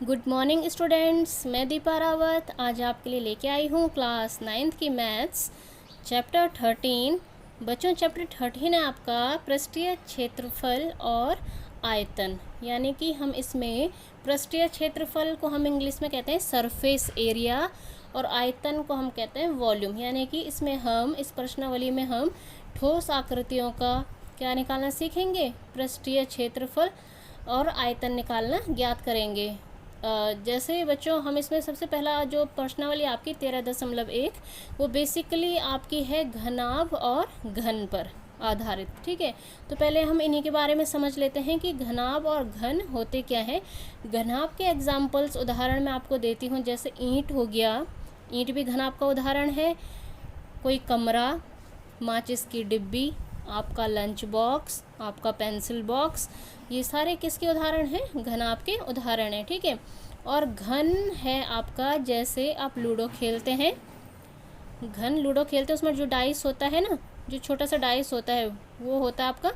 Good morning students, मैं दीपा रावत आज आपके लिए लेके आई हूँ क्लास 9th की मैथ्स चैप्टर 13। बच्चों, चैप्टर 13 है आपका पृष्ठीय क्षेत्रफल और आयतन। यानी कि हम इसमें पृष्ठीय क्षेत्रफल को हम इंग्लिश में कहते हैं सरफेस एरिया और आयतन को हम कहते हैं वॉल्यूम। यानी कि इसमें हम इस प्रश्नावली में हम ठोस आकृतियों का क्या निकालना सीखेंगे, पृष्ठीय क्षेत्रफल और आयतन निकालना ज्ञात करेंगे। जैसे बच्चों हम इसमें सबसे पहला जो प्रश्नावली आपकी 13.1 वो बेसिकली आपकी है घनाभ और घन पर आधारित। ठीक है, तो पहले हम इन्हीं के बारे में समझ लेते हैं कि घनाभ और घन होते क्या है। घनाभ के एग्जाम्पल्स उदाहरण मैं आपको देती हूँ, जैसे ईंट हो गया, ईंट भी घनाभ का उदाहरण है। कोई कमरा, माचिस की डिब्बी, आपका लंच बॉक्स, आपका पेंसिल बॉक्स, ये सारे किसके उदाहरण हैं, घनाभ के उदाहरण हैं। ठीक है, और घन है आपका, जैसे आप लूडो खेलते हैं, घन लूडो खेलते हैं, उसमें जो डाइस होता है ना, जो छोटा सा डाइस होता है वो होता है आपका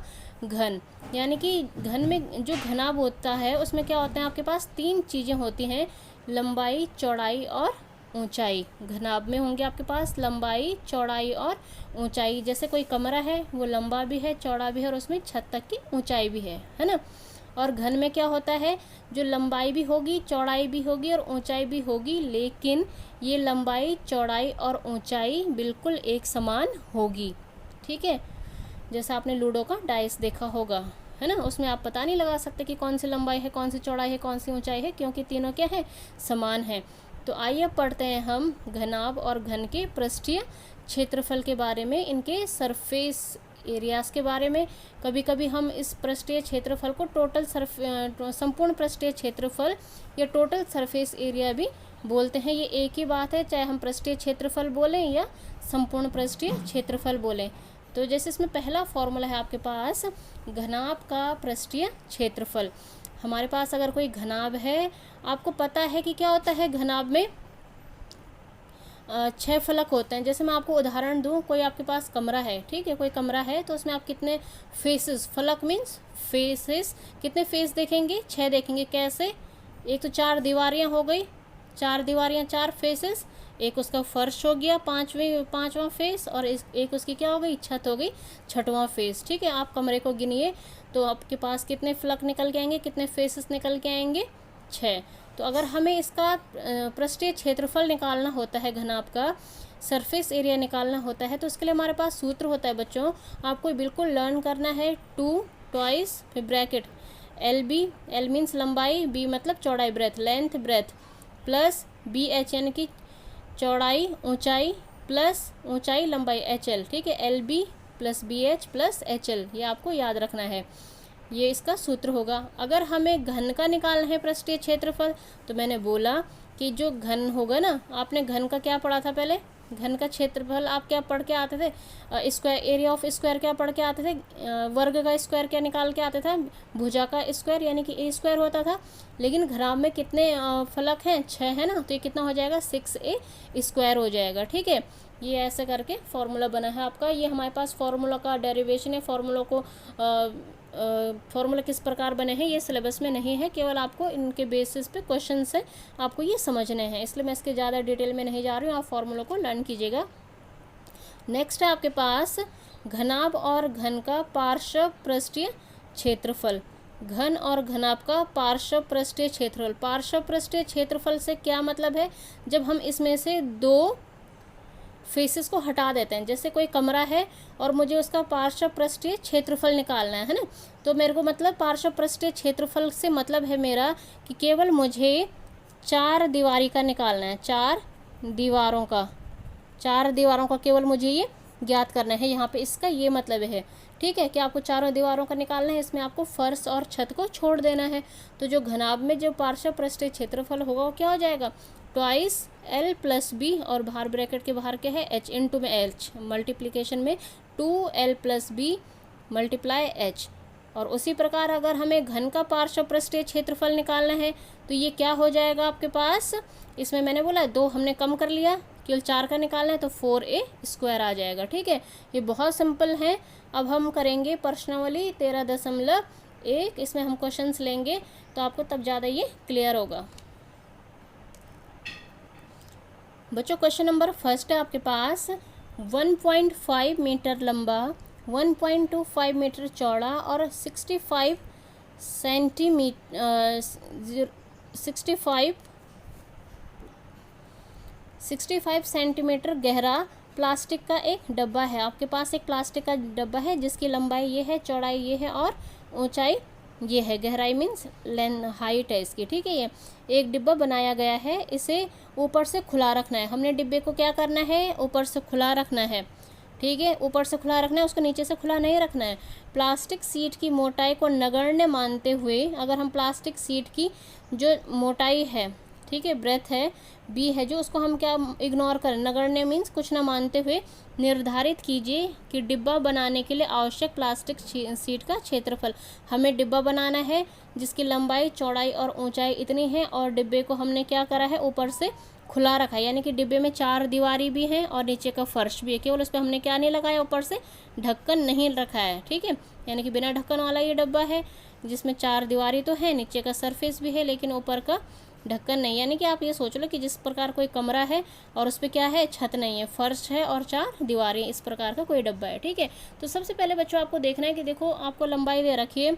घन। यानी कि घन में जो घनाभ होता है उसमें क्या होता है, आपके पास तीन चीज़ें होती हैं, लंबाई, चौड़ाई और ऊंचाई। घनाभ में होंगे आपके पास लंबाई, चौड़ाई और ऊंचाई। जैसे कोई कमरा है वो लंबा भी है, चौड़ा भी है और उसमें छत तक की ऊंचाई भी है ना। और घन में क्या होता है, जो लंबाई भी होगी, चौड़ाई भी होगी और ऊंचाई भी होगी, लेकिन ये लंबाई, चौड़ाई और ऊंचाई बिल्कुल एक समान होगी। ठीक है, जैसे आपने लूडो का डाइस देखा होगा, है ना, उसमें आप पता नहीं लगा सकते कि कौन सी लंबाई है, कौन सी चौड़ाई है, कौन सी ऊंचाई है, क्योंकि तीनों क्या है, समान है। तो आइए पढ़ते हैं हम घनाभ और घन के पृष्ठीय क्षेत्रफल के बारे में, इनके सरफेस एरियाज़ के बारे में। कभी कभी हम इस पृष्ठीय क्षेत्रफल को संपूर्ण पृष्ठीय क्षेत्रफल या टोटल सरफेस एरिया भी बोलते हैं। ये एक ही बात है, चाहे हम पृष्ठीय क्षेत्रफल बोलें या संपूर्ण पृष्ठीय क्षेत्रफल बोलें। तो जैसे इसमें पहला फॉर्मूला है आपके पास घनाभ का पृष्ठीय क्षेत्रफल। हमारे पास अगर कोई घनाभ है, आपको पता है कि क्या होता है घनाभ में 6 फलक होते हैं। जैसे मैं आपको उदाहरण दूं, कोई आपके पास कमरा है, ठीक है, कोई कमरा है, तो उसमें आप कितने फेसेस, फलक मीन्स फेसेस, कितने फेस देखेंगे, 6 देखेंगे। कैसे, एक तो 4 दीवारियां हो गई, 4 दीवारियां 4 फेसेस, एक उसका फर्श हो गया पांचवा फेस, और एक उसकी क्या हो गई, छत हो गई, छठवां फेस। ठीक है, आप कमरे को गिनिए तो आपके पास कितने फलक निकल के आएंगे, कितने फेसेस निकल के आएंगे, 6। तो अगर हमें इसका पृष्ठीय क्षेत्रफल निकालना होता है, घनाभ का सरफेस एरिया निकालना होता है, तो उसके लिए हमारे पास सूत्र होता है बच्चों, आपको बिल्कुल लर्न करना है। 2 ट्वाइस फिर ब्रैकेट LB, L मीन्स लंबाई, B मतलब चौड़ाई, breadth length breadth, plus BH यानी कि चौड़ाई ऊंचाई, प्लस ऊंचाई लंबाई HL। ठीक है, LB plus BH plus HL, ये आपको याद रखना है, ये इसका सूत्र होगा। अगर हमें घन का निकालना है पृष्ठीय क्षेत्रफल, तो मैंने बोला कि जो घन होगा ना, आपने घन का क्या पढ़ा था पहले, घन का क्षेत्रफल आप क्या पढ़ के आते थे, स्क्वायर, एरिया ऑफ स्क्वायर क्या पढ़ के आते थे, वर्ग का स्क्वायर क्या निकाल के आते थे, भुजा का स्क्वायर यानी कि A स्क्वायर होता था। लेकिन घनाभ में कितने फलक हैं, 6 है ना, तो ये कितना हो जाएगा, 6A स्क्वायर हो जाएगा। ठीक है, ये ऐसे करके फॉर्मूला बना है आपका। ये हमारे पास फॉर्मूला का डेरिवेशन है, फॉर्मूला को फॉर्मूला किस प्रकार बने हैं ये सिलेबस में नहीं है, केवल आपको इनके बेसिस पे क्वेश्चन से आपको ये समझने हैं, इसलिए मैं इसके ज़्यादा डिटेल में नहीं जा रही हूँ, आप फॉर्मूला को लर्न कीजिएगा। नेक्स्ट है आपके पास घनाभ और घन का पार्श्व पृष्ठीय क्षेत्रफल। घन और घनाभ का पार्श्व पृष्ठीय क्षेत्रफल। पार्श्व पृष्ठीय क्षेत्रफल से क्या मतलब है, जब हम इसमें से 2 फेसेस को हटा देते हैं। जैसे कोई कमरा है और मुझे उसका पार्श्व पृष्ठीय क्षेत्रफल निकालना है ना, तो मेरे को मतलब पार्श्व पृष्ठीय क्षेत्रफल से मतलब है मेरा कि केवल मुझे 4 दीवारी का निकालना है, 4 दीवारों का केवल मुझे ये ज्ञात करना है। यहाँ पे इसका ये मतलब है, ठीक है, कि आपको चारों दीवारों का निकालना है, इसमें आपको फर्श और छत को छोड़ देना है। तो जो घनाभ में जो पार्श्व पृष्ठीय क्षेत्रफल होगा वो क्या हो जाएगा, ट्वाइस L प्लस B, और बाहर ब्रैकेट के बाहर क्या है, H इंटू में H, मल्टीप्लिकेशन में 2L plus B multiply H। और उसी प्रकार अगर हमें घन का पार्श्व पृष्ठीय क्षेत्रफल निकालना है तो ये क्या हो जाएगा आपके पास, इसमें मैंने बोला 2 हमने कम कर लिया, केवल 4 का निकालना है तो 4A स्क्वायर आ जाएगा। ठीक है, ये बहुत सिंपल है। अब हम करेंगे प्रश्नावली 13.1, इसमें हम क्वेश्चंस लेंगे तो आपको तब ज़्यादा ये क्लियर होगा। बच्चों क्वेश्चन नंबर फर्स्ट है आपके पास 1.5 मीटर लंबा, 1.25 मीटर चौड़ा और 65 सेंटीमीटर गहरा प्लास्टिक का एक डब्बा है। आपके पास एक प्लास्टिक का डब्बा है जिसकी लंबाई ये है, चौड़ाई ये है और ऊंचाई ये है, गहराई मीन्स लेंथ हाइट है इसकी, ठीक है। ये एक डिब्बा बनाया गया है, इसे ऊपर से खुला रखना है। हमने डिब्बे को क्या करना है, ऊपर से खुला रखना है, ठीक है, ऊपर से खुला रखना है, उसको नीचे से खुला नहीं रखना है। प्लास्टिक शीट की मोटाई को नगण्य मानते हुए, अगर हम प्लास्टिक शीट की जो मोटाई है, ठीक है, ब्रेथ है, बी है जो, उसको हम क्या इग्नोर करें, नगण्य मीन्स कुछ ना मानते हुए निर्धारित कीजिए कि डिब्बा बनाने के लिए आवश्यक प्लास्टिक शीट का क्षेत्रफल। हमें डिब्बा बनाना है जिसकी लंबाई, चौड़ाई और ऊंचाई इतनी है और डिब्बे को हमने क्या करा है, ऊपर से खुला रखा है, यानी कि डिब्बे में 4 दीवारी भी हैं और नीचे का फर्श भी है, केवल उस पर हमने क्या नहीं लगाया, ऊपर से ढक्कन नहीं रखा है, ठीक है। यानी कि बिना ढक्कन वाला ये डब्बा है जिसमें 4 दीवारी तो है, नीचे का सरफेस भी है लेकिन ऊपर का ढक्कन नहीं। यानी कि आप ये सोच लो कि जिस प्रकार कोई कमरा है और उस पर क्या है, छत नहीं है, फर्श है और 4 दीवारें, इस प्रकार का कोई डब्बा है, ठीक है। तो सबसे पहले बच्चों आपको देखना है कि देखो आपको लंबाई दे रखी है,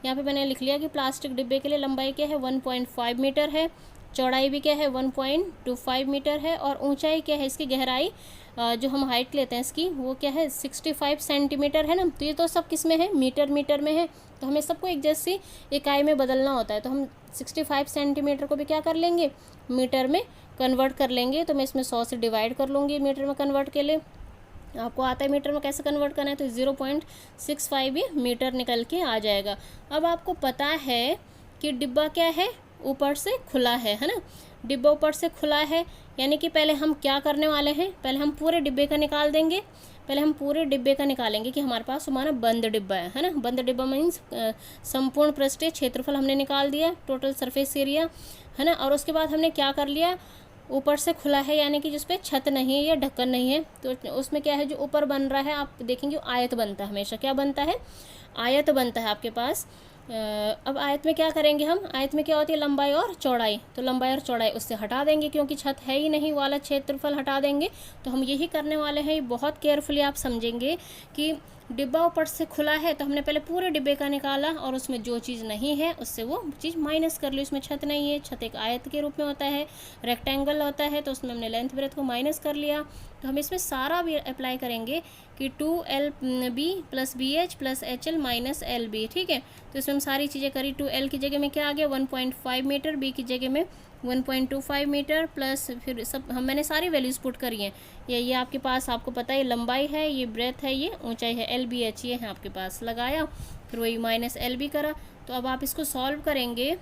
यहाँ पे मैंने लिख लिया कि प्लास्टिक डिब्बे के लिए लंबाई क्या है, 1.5 मीटर है, चौड़ाई भी क्या है 1.25 मीटर है और ऊंचाई क्या है, इसकी गहराई जो हम हाइट लेते हैं इसकी वो क्या है 65 सेंटीमीटर है ना। तो ये तो सब किस में है, मीटर में है, तो हमें सबको एक जैसी इकाई में बदलना होता है। तो हम 65 सेंटीमीटर को भी क्या कर लेंगे, मीटर में कन्वर्ट कर लेंगे। तो मैं इसमें 100 से डिवाइड कर लूँगी मीटर में कन्वर्ट के लिए। आपको आता है मीटर में कैसे कन्वर्ट करना है, तो 0.65 ये मीटर निकल के आ जाएगा। अब आपको पता है कि डिब्बा क्या है, ऊपर से खुला है ना, डिब्बा ऊपर से खुला है, यानी कि पहले हम क्या करने वाले हैं, पहले हम पूरे डिब्बे का निकाल देंगे। पहले हम पूरे डिब्बे का निकालेंगे कि हमारे पास हमारा बंद डिब्बा है ना। बंद डिब्बा मीन्स संपूर्ण पृष्ठीय क्षेत्रफल हमने निकाल दिया, टोटल सरफेस एरिया है ना। और उसके बाद हमने क्या कर लिया, ऊपर से खुला है यानी कि जिस पे छत नहीं है या ढक्कन नहीं है, तो उसमें क्या है जो ऊपर बन रहा है, आप देखेंगे आयत बनता है, हमेशा क्या बनता है, आयत बनता है आपके पास। अब आयत में क्या करेंगे हम, आयत में क्या होती है लंबाई और चौड़ाई, तो लंबाई और चौड़ाई उससे हटा देंगे क्योंकि छत है ही नहीं वाला क्षेत्रफल हटा देंगे। तो हम यही करने वाले हैं, बहुत केयरफुली आप समझेंगे कि डिब्बा ऊपर से खुला है तो हमने पहले पूरे डिब्बे का निकाला और उसमें जो चीज़ नहीं है उससे वो चीज़ माइनस कर ली। उसमें छत नहीं है, छत एक आयत के रूप में होता है, रेक्टेंगल होता है, तो उसमें हमने लेंथ ब्रेथ को माइनस कर लिया। तो हम इसमें सारा भी अप्लाई करेंगे कि 2LB + BH + HL - LB, ठीक है। तो इसमें हम सारी चीज़ें करी, 2L की जगह में क्या आ गया 1.5 मीटर, B की जगह में 1.25 मीटर प्लस फिर सब मैंने सारी वैल्यूज़ पुट करी हैं। ये आपके पास, आपको पता है लंबाई है, ये ब्रेथ है, ये ऊंचाई है, LBH ये है आपके पास, लगाया फिर वही -LB करा। तो अब आप इसको सॉल्व करेंगे,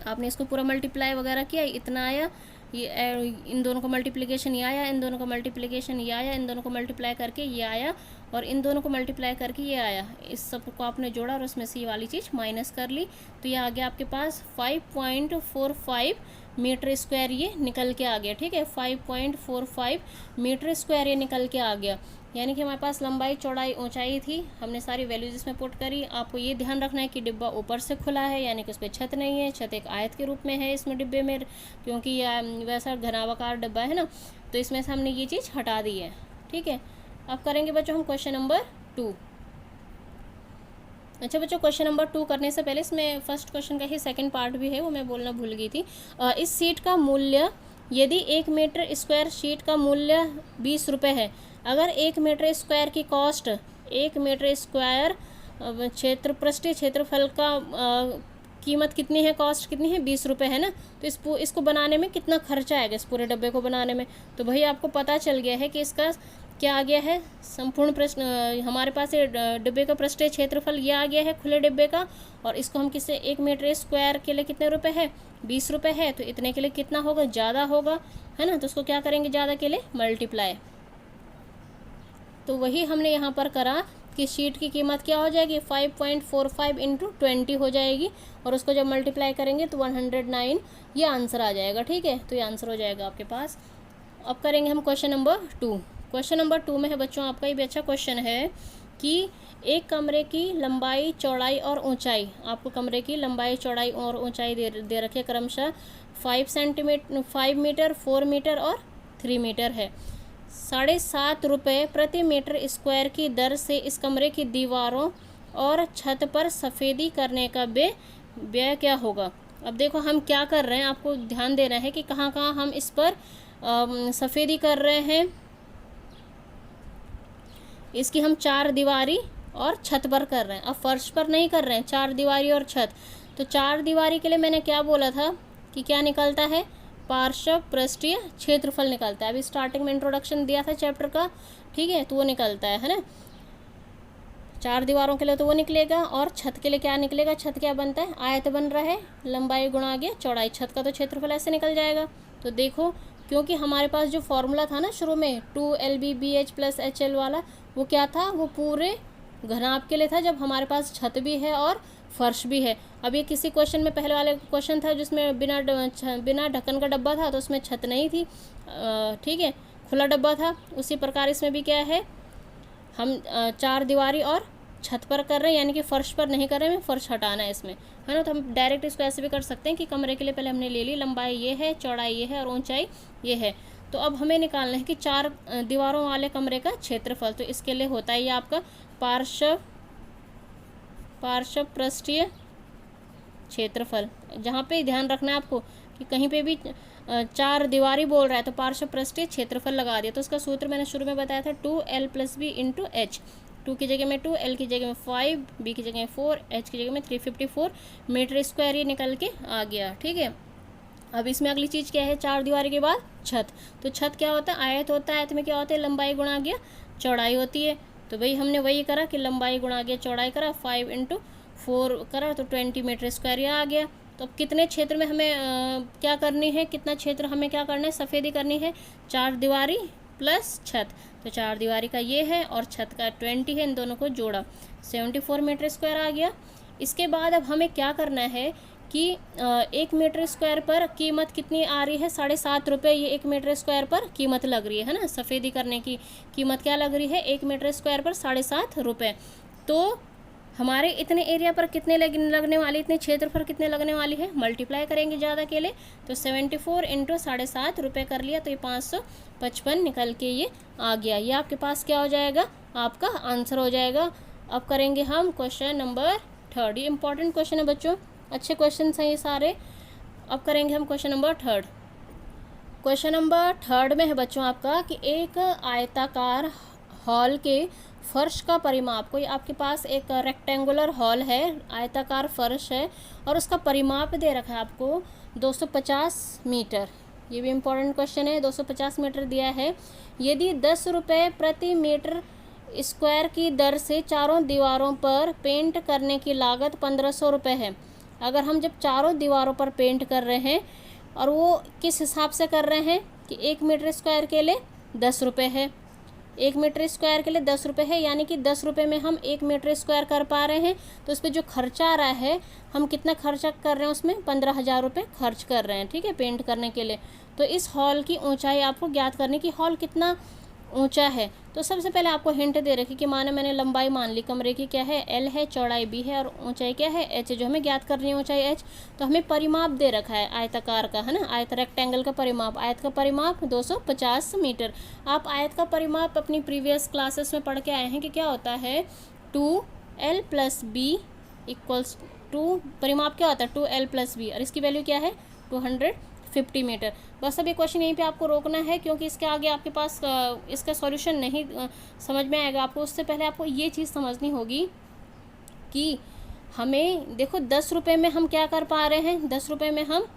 आपने इसको पूरा मल्टीप्लाई वगैरह किया, इतना आया, ये इन दोनों का मल्टीप्लिकेशन ये आया, इन दोनों का मल्टीप्लिकेशन ये आया, इन दोनों को मल्टीप्लाई करके ये आया और इन दोनों को मल्टीप्लाई करके ये आया। इस सब को आपने जोड़ा और उसमें से ये वाली चीज़ माइनस कर ली, तो ये आ गया आपके पास 5.45 मीटर स्क्वायर ये निकल के आ गया, ठीक है। 5.45 मीटर स्क्वायर ये निकल के आ गया, यानी कि हमारे पास लंबाई, चौड़ाई, ऊंचाई थी, हमने सारी वैल्यूज इसमें पुट करी। आपको ये ध्यान रखना है कि डिब्बा ऊपर से खुला है यानी कि उस पर छत नहीं है, छत एक आयत के रूप में है इसमें डिब्बे में, क्योंकि यह वैसा घनावाकार डिब्बा है ना, तो इसमें से हमने ये चीज़ हटा दी है, ठीक है। अब करेंगे बच्चों हम क्वेश्चन नंबर 2। अच्छा बच्चों, क्वेश्चन नंबर 2 करने से पहले इसमें फर्स्ट क्वेश्चन का ही सेकंड पार्ट भी है, वो मैं बोलना भूल गई थी। इस शीट का मूल्य, यदि 1 मीटर स्क्वायर शीट का मूल्य 20 रुपये है, अगर 1 मीटर स्क्वायर की कॉस्ट, 1 मीटर स्क्वायर पृष्ठीय क्षेत्रफल का कीमत कितनी है, कॉस्ट कितनी है 20 रुपये है ना, तो इसको बनाने में कितना खर्चा आएगा, इस पूरे डब्बे को बनाने में। तो भाई आपको पता चल गया है कि इसका क्या आ गया है, संपूर्ण प्रश्न हमारे पास ये डिब्बे का पृष्ठीय क्षेत्रफल ये आ गया है खुले डिब्बे का, और इसको हम किससे 1 मीटर स्क्वायर के लिए कितने रुपए है, 20 रुपये है, तो इतने के लिए कितना होगा, ज़्यादा होगा है ना। तो उसको क्या करेंगे, ज़्यादा के लिए मल्टीप्लाई। तो वही हमने यहाँ पर करा कि शीट की कीमत क्या हो जाएगी 5.45 × 20 हो जाएगी, और उसको जब मल्टीप्लाई करेंगे तो 109 ये आंसर आ जाएगा, ठीक है। तो ये आंसर हो जाएगा आपके पास। अब करेंगे हम क्वेश्चन नंबर 2। क्वेश्चन नंबर 2 में है बच्चों, आपका ये भी अच्छा क्वेश्चन है कि एक कमरे की लंबाई, चौड़ाई और ऊंचाई, आपको कमरे की लंबाई, चौड़ाई और ऊंचाई दे रखी है क्रमशः 5 मीटर, 4 मीटर और 3 मीटर है। 7.5 रुपये प्रति मीटर स्क्वायर की दर से इस कमरे की दीवारों और छत पर सफ़ेदी करने का व्यय क्या होगा। अब देखो हम क्या कर रहे हैं, आपको ध्यान देना है कि कहाँ कहाँ हम इस पर सफ़ेदी कर रहे हैं। इसकी हम 4 दीवारी और छत पर कर रहे हैं, अब फर्श पर नहीं कर रहे हैं, 4 दीवारी और छत। तो 4 दीवारी के लिए मैंने क्या बोला था कि क्या निकलता है, पार्श्व पृष्ठीय क्षेत्रफल निकलता है। अभी स्टार्टिंग में इंट्रोडक्शन दिया था चैप्टर का, ठीक है, तो वो निकलता है ना। 4 दीवारों के लिए तो वो निकलेगा, और छत के लिए क्या निकलेगा, छत क्या बनता है, आयत बन रहा है, लंबाई गुणा आगे चौड़ाई, छत का तो क्षेत्रफल ऐसे निकल जाएगा। तो देखो क्योंकि हमारे पास जो फॉर्मूला था ना शुरू में 2LBBH + HL वाला, वो क्या था, वो पूरे घनाभ के लिए था, जब हमारे पास छत भी है और फर्श भी है। अब ये किसी क्वेश्चन में, पहले वाले क्वेश्चन था जिसमें बिना ढक्कन का डब्बा था, तो उसमें छत नहीं थी, ठीक है, खुला डब्बा था। उसी प्रकार इसमें भी क्या है, हम 4 दीवारी और छत पर कर रहे हैं, यानी कि फर्श पर नहीं कर रहे हैं, फर्श हटाना है इसमें, है ना। तो हम डायरेक्ट इसको ऐसे भी कर सकते हैं कि कमरे के लिए पहले हमने ले ली, लंबाई ये है, चौड़ाई ये है और ऊंचाई ये है। तो अब हमें निकालना है कि 4 दीवारों वाले कमरे का क्षेत्रफल। तो इसके लिए होता है ये आपका पार्श्व पृष्ठीय क्षेत्रफल। जहाँ पे ध्यान रखना है आपको कि कहीं पे भी 4 दीवारी बोल रहा है तो पार्श्व पृष्ठीय क्षेत्रफल लगा दिया। तो उसका सूत्र मैंने शुरू में बताया था 2L + B × H। 2 की जगह में 2, L की जगह में 5, B की जगह में 4, H की जगह में 354 मीटर स्क्वायर ये निकल के आ गया, ठीक है। अब इसमें अगली चीज़ क्या है, 4 दीवारी के बाद छत। तो छत क्या होता है, आयत होता है, आयत में क्या होता है, लंबाई गुणा गया चौड़ाई होती है। तो भाई हमने वही करा कि लंबाई गुणा गया चौड़ाई करा, 5 × 4 करा तो 20 मीटर स्क्वायर ये आ गया। तो अब कितने क्षेत्र में हमें क्या करनी है, कितना क्षेत्र हमें क्या करना है, सफ़ेदी करनी है, 4 दीवारी प्लस छत। तो 4 दीवारी का ये है और छत का 20 है, इन दोनों को जोड़ा 74 मीटर स्क्वायर आ गया। इसके बाद अब हमें क्या करना है कि 1 मीटर स्क्वायर पर कीमत कितनी आ रही है, 7.5 रुपये ये 1 मीटर स्क्वायर पर कीमत लग रही है ना। सफ़ेदी करने की कीमत क्या लग रही है, 1 मीटर स्क्वायर पर 7.5 रुपये। तो हमारे इतने एरिया पर कितने लगने वाली, इतने क्षेत्रफल कितने लगने वाली है, मल्टीप्लाई करेंगे ज़्यादा के लिए, तो 74 × 7.5 रुपये कर लिया, तो ये 555 निकल के ये आ गया। ये आपके पास क्या हो जाएगा, आपका आंसर हो जाएगा। अब करेंगे हम क्वेश्चन नंबर 3। ये इंपॉर्टेंट क्वेश्चन है बच्चों, अच्छे क्वेश्चन हैं ये सारे। अब करेंगे हम क्वेश्चन नंबर 3। क्वेश्चन नंबर 3 में है बच्चों आपका कि एक आयताकार हॉल के फर्श का परिमाप, कोई आपके पास एक रेक्टेंगुलर हॉल है, आयताकार फर्श है, और उसका परिमाप दे रखा है आपको 250 मीटर। ये भी इम्पोर्टेंट क्वेश्चन है, 250 मीटर दिया है। यदि 10 रुपये प्रति मीटर स्क्वायर की दर से चारों दीवारों पर पेंट करने की लागत 1500 रुपये है। अगर हम जब चारों दीवारों पर पेंट कर रहे हैं, और वो किस हिसाब से कर रहे हैं कि 1 मीटर स्क्वायर के लिए 10 रुपये है, 1 मीटर स्क्वायर के लिए 10 रुपये है, यानी कि 10 रुपये में हम 1 मीटर स्क्वायर कर पा रहे हैं। तो उस पर जो खर्चा आ रहा है, हम कितना खर्चा कर रहे हैं, उसमें 15,000 रुपये खर्च कर रहे हैं, ठीक है, पेंट करने के लिए। तो इस हॉल की ऊंचाई आपको ज्ञात करनी कि हॉल कितना ऊंचा है। तो सबसे पहले आपको हिंट दे रखी कि मैंने लंबाई मान ली कमरे की क्या है, L है, चौड़ाई B है, और ऊंचाई क्या है, H है, जो हमें ज्ञात करनी है ऊंचाई H। तो हमें परिमाप दे रखा है आयताकार का, है ना, आयत रेक्टेंगल का परिमाप, आयत का परिमाप 250 मीटर। आप आयत का परिमाप अपनी प्रीवियस क्लासेस में पढ़ के आए हैं कि क्या होता है, 2L + B = 2, परिमाप क्या होता है 2L + B, और इसकी वैल्यू क्या है 250 मीटर। बस अब ये क्वेश्चन यहीं पे आपको रोकना है, क्योंकि इसके आगे आपके पास इसका सॉल्यूशन नहीं समझ में आएगा आपको। उससे पहले आपको ये चीज़ समझनी होगी कि हमें देखो 10 रुपये में हम क्या कर पा रहे हैं, 10 रुपये में हम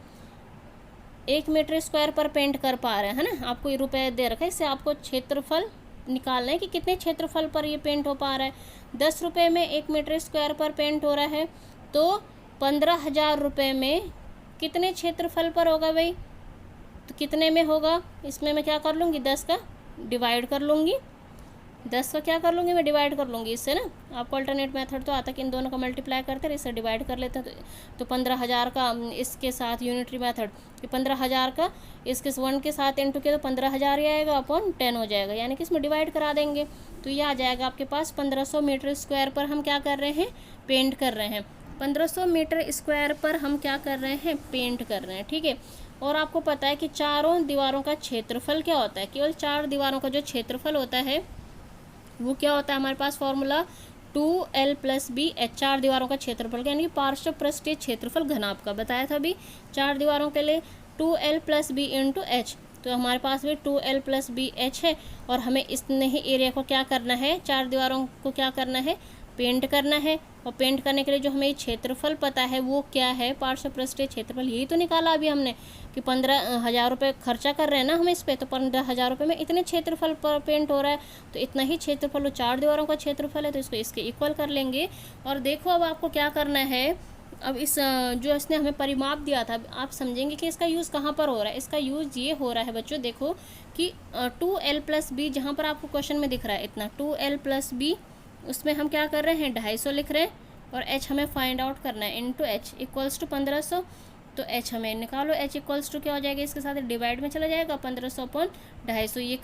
1 मीटर स्क्वायर पर पेंट कर पा रहे हैं, है ना। आपको ये रुपये दे रखा है, इससे आपको क्षेत्रफल निकालना है कि कितने क्षेत्रफल पर ये पेंट हो पा रहा है। 10 रुपये में 1 मीटर स्क्वायर पर पेंट हो रहा है, तो 15,000 रुपये में कितने क्षेत्रफल पर होगा भाई, तो कितने में होगा, इसमें मैं क्या कर लूँगी, 10 का डिवाइड कर लूँगी, 10 का क्या कर लूँगी, मैं डिवाइड कर लूँगी इससे ना। आपको अल्टरनेट मेथड तो आता है कि इन दोनों का मल्टीप्लाई करते हैं, इससे डिवाइड कर लेते हैं। तो 15,000 का इसके साथ यूनिटरी मेथड, कि 15,000 का इसके 1 के साथ इंटू किया तो 15,000 ही आएगा, अपॉन 10 हो जाएगा, यानी कि इसमें डिवाइड करा देंगे। तो ये आ जाएगा आपके पास 1500 मीटर स्क्वायर पर हम क्या कर रहे हैं, पेंट कर रहे हैं। 1500 मीटर स्क्वायर पर हम क्या कर रहे हैं, पेंट कर रहे हैं, ठीक है। और आपको पता है कि चारों दीवारों का क्षेत्रफल क्या होता है, केवल 4 दीवारों का जो क्षेत्रफल होता है वो क्या होता है, हमारे पास फॉर्मूला 2l+b/h, 4 दीवारों का क्षेत्रफल यानी कि पार्श्व पृष्ठीय क्षेत्रफल घनाभ का बताया था अभी 4 दीवारों के लिए 2l+b × h, तो हमारे पास भी 2l+b/h है। और हमें इतने ही एरिया को क्या करना है, 4 दीवारों को क्या करना है, पेंट करना है। और पेंट करने के लिए जो हमें क्षेत्रफल पता है वो क्या है, पार्श्व पृष्ठीय क्षेत्रफल, यही तो निकाला अभी हमने कि 15,000 रुपये खर्चा कर रहे हैं ना हम इस पर, तो 15,000 रुपये में इतने क्षेत्रफल पर पेंट हो रहा है, तो इतना ही क्षेत्रफल, वो 4 दीवारों का क्षेत्रफल है, तो इसको इसके इक्वल कर लेंगे। और देखो अब आपको क्या करना है, अब इस जो इसने हमें परिमाप दिया था, आप समझेंगे कि इसका यूज़ कहाँ पर हो रहा है। इसका यूज़ ये हो रहा है बच्चों, देखो कि 2l+b जहाँ पर आपको क्वेश्चन में दिख रहा है इतना 2l+b, उसमें हम क्या कर रहे हैं, 250 लिख रहे हैं, और h हमें फाइंड आउट करना है, इंटू h इक्वल्स टू 1500। तो h हमें निकालो, h इक्वल्स टू क्या हो जाएगा, इसके साथ डिवाइड में चला जाएगा, 1500/250, ये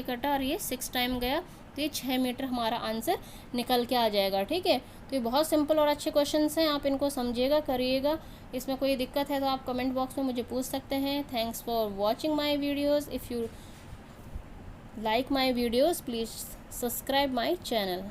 कटा और ये 6 टाइम गया, तो ये 6 मीटर हमारा आंसर निकल के आ जाएगा, ठीक है। तो ये बहुत सिंपल और अच्छे क्वेश्चन हैं, आप इनको समझिएगा, करिएगा। इसमें कोई दिक्कत है तो आप कमेंट बॉक्स में मुझे पूछ सकते हैं। Thanks for watching my videos. If you like my videos, please subscribe my channel.